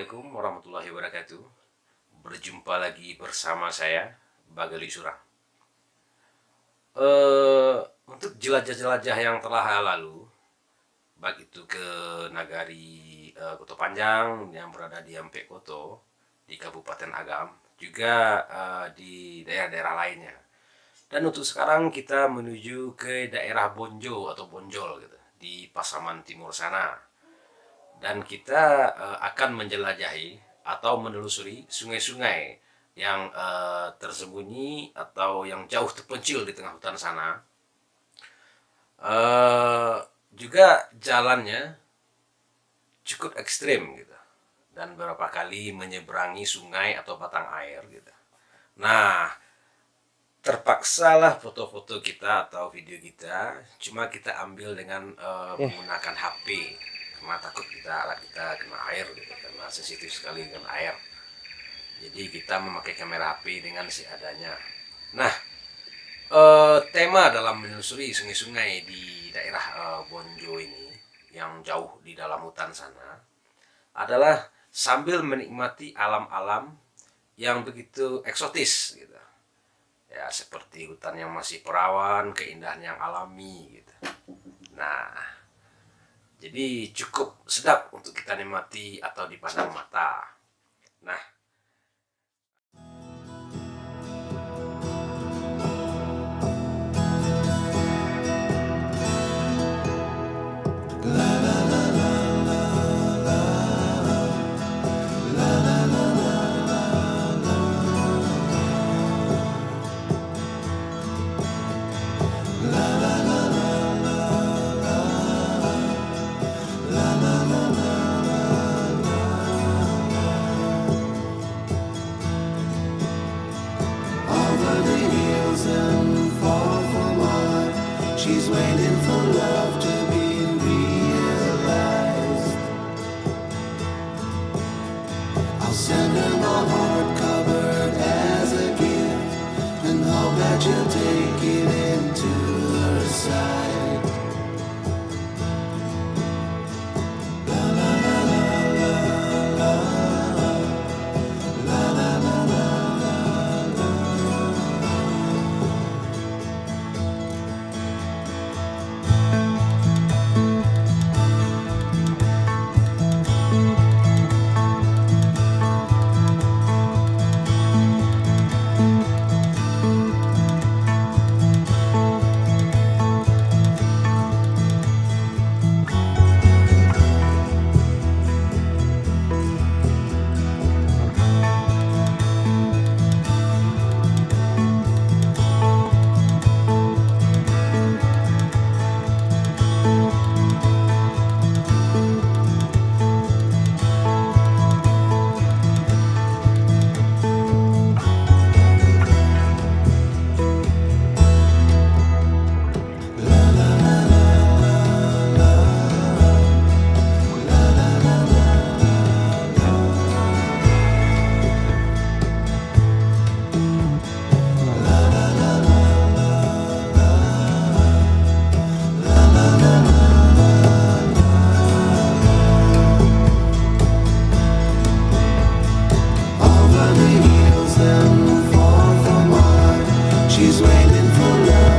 Assalamualaikum warahmatullahi wabarakatuh. Berjumpa lagi bersama saya, Bagali Surang. Untuk jelajah-jelajah yang telah lalu, baik itu ke Nagari Koto Panjang yang berada di Ampek Koto, di Kabupaten Agam, juga di daerah-daerah lainnya. Dan untuk sekarang kita menuju ke daerah Bonjo atau Bonjol gitu, di Pasaman Timur sana. Dan kita akan menjelajahi atau menelusuri sungai-sungai yang tersembunyi atau yang jauh terpencil di tengah hutan sana. Juga jalannya cukup ekstrim gitu, dan beberapa kali menyeberangi sungai atau batang air gitu. Nah, terpaksalah foto-foto kita atau video kita cuma kita ambil dengan menggunakan HP, karena takut alat kita kena air gitu, karena sensitif sekali dengan air. Jadi kita memakai kamera HP dengan seadanya. Nah, tema dalam menelusuri sungai-sungai di daerah Bonjo ini yang jauh di dalam hutan sana adalah sambil menikmati alam-alam yang begitu eksotis gitu. Ya, seperti hutan yang masih perawan, keindahan yang alami gitu. Nah, jadi cukup sedap untuk kita nikmati atau dipandang mata. Nah, she's waiting for love to be realized. I'll send her my heart covered as a gift, and hope that you'll take it into her side. La la la la la la la la la la. She's waiting for love.